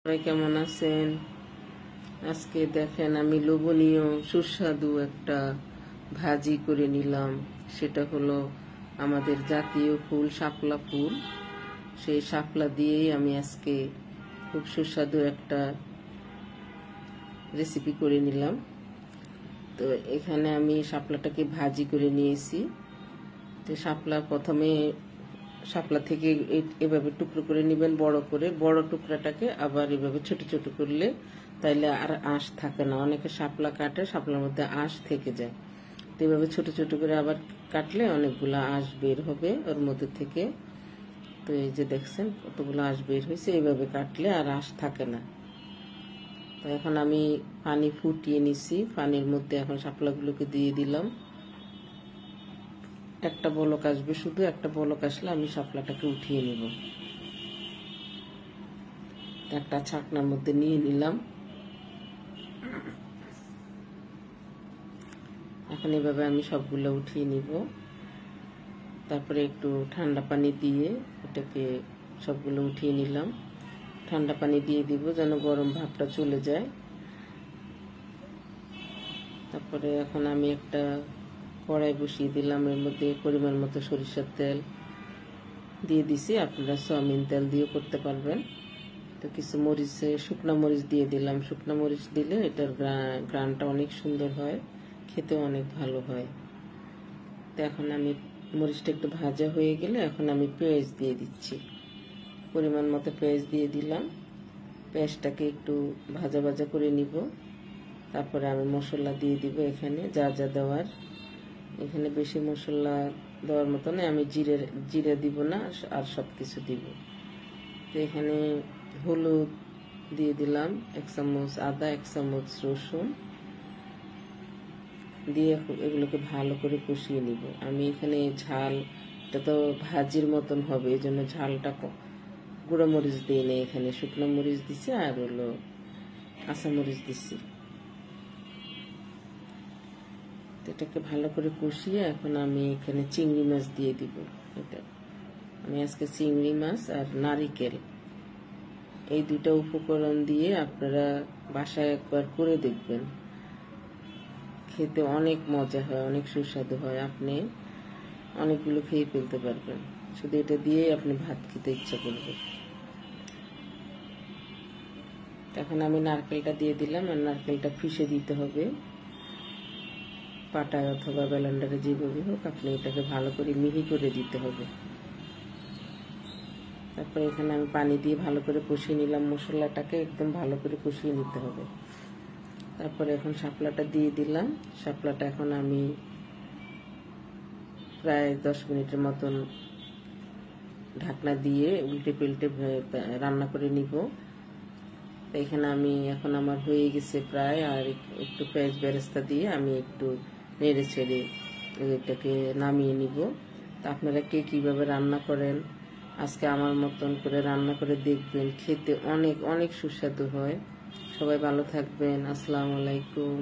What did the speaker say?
সবাই কেমন আছেন? আজকে দেখেন আমি লোভনীয় সুস্বাদু একটা ভাজি করে নিলাম। সেটা হলো আমাদের জাতীয় ফুল শাপলা ফুল। সেই শাপলা দিয়েই আমি আজকে খুব সুস্বাদু একটা রেসিপি করে নিলাম। তো এখানে আমি শাপলাটাকে ভাজি করে নিয়েছি। তো প্রথমে শাপলা থেকে এভাবে টুকরো করে নেবেন, বড় টুকরাটাকে আবার এভাবে ছোট ছোট করলে তাইলে আর আঁশ থাকে না। অনেকে শাপলা কাটে, শাপলার মধ্যে আঁশ থেকে যায়। তো এভাবে ছোট ছোট করে আবার কাটলে অনেকগুলো আঁশ বের হবে ওর মধ্যে থেকে। তো এই যে দেখছেন কতগুলো আঁশ বের হয়েছে, এইভাবে কাটলে আর আঁশ থাকে না। তো এখন আমি পানি ফুটিয়ে নিছি, পানির মধ্যে এখন শাপলাগুলোকে দিয়ে দিলাম। একটা বলক আসবে, শুধু একটা বলক আসলে আমি শাপলাটাকে উঠিয়ে নিব। একটা ছাকনার মধ্যে নিয়ে নিলাম। এখন এভাবে আমি সবগুলো উঠিয়ে নিব। তারপরে একটু ঠান্ডা পানি দিয়ে এটাকে সবগুলো উঠিয়ে নিলাম। ঠান্ডা পানি দিয়ে দিব যেন গরম ভাবটা চলে যায়। তারপরে এখন আমি একটা কড়াই বসিয়ে দিলাম, এর মধ্যে পরিমাণ মতো সরিষার তেল দিয়ে দিছি। আপনারা সয়াবিন তেল দিয়েও করতে পারবেন। তো কিছু শুকনো মরিচ দিয়ে দিলাম। শুকনো মরিচ দিলে এটার গ্রানটা অনেক সুন্দর হয়, খেতেও অনেক ভালো হয়। তো এখন আমি মরিচটা একটু ভাজা হয়ে গেলে এখন আমি পেঁয়াজ দিয়ে দিচ্ছি। পরিমাণ মতো পেঁয়াজ দিয়ে দিলাম। পেঁয়াজটাকে একটু ভাজা ভাজা করে নিব। তারপরে আমি মশলা দিয়ে দিব এখানে যা যা দেওয়ার। এখানে বেশি মশলা দেওয়ার মতো না, আমি জিরে দিব না, আর সব কিছু দিব। তো এখানে হলুদ দিয়ে দিলাম 1 চামচ, আদা 1 চামচ, রসুন দিয়ে এগুলোকে ভালো করে কষিয়ে নিব। আমি এখানে ঝালটা তো ভাজির মতন হবে, এই জন্য ঝালটা গুঁড়ো মরিচ দিই না, এখানে শুকনো মরিচ দিছি আর হলো কাঁচা মরিচ দিছি। এটাকে ভালো করে কষিয়ে এখন আমি এখানে চিংড়ি মাছ দিয়ে দিব। এটা আমি আজকে চিংড়ি মাছ আর নারিকেল এই দুইটা উপকরণ দিয়ে আপনারা বাসায় একবার করে দেখবেন, খেতে অনেক মজা হয়, অনেক সুস্বাদু হয়। আপনি অনেকগুলো খেয়ে ফেলতে পারবেন, শুধু এটা দিয়ে আপনি ভাত খেতে ইচ্ছা করবে। এখন আমি নারকেলটা দিয়ে দিলাম, আর নারকেলটা পিষে দিতে হবে পাটায় অথবা ব্লেন্ডারে, যেভাবে হোক আপনি এটাকে ভালো করে মিহি করে দিতে হবে। তারপরে এখানে আমি পানি দিয়ে ভালো করে কষিয়ে নিলাম। মশলাটাকে একদম ভালো করে কষিয়ে নিতে হবে। তারপরে এখন শাপলাটা দিয়ে দিলাম। শাপলাটা এখন আমি প্রায় 10 মিনিটের মতন ঢাকনা দিয়ে উল্টে পাল্টে রান্না করে নিব। এখানে আমি এখন আমার হয়ে গেছে প্রায়, আর একটু পেঁয়াজ বেরেস্তা দিয়ে আমি একটু নেড়ে ছেড়ে এটাকে নামিয়ে নিব। তা আপনারা কে কীভাবে রান্না করেন আজকে আমার মতন করে রান্না করে দেখবেন, খেতে অনেক অনেক সুস্বাদু হয়। সবাই ভালো থাকবেন। আসসালামু আলাইকুম।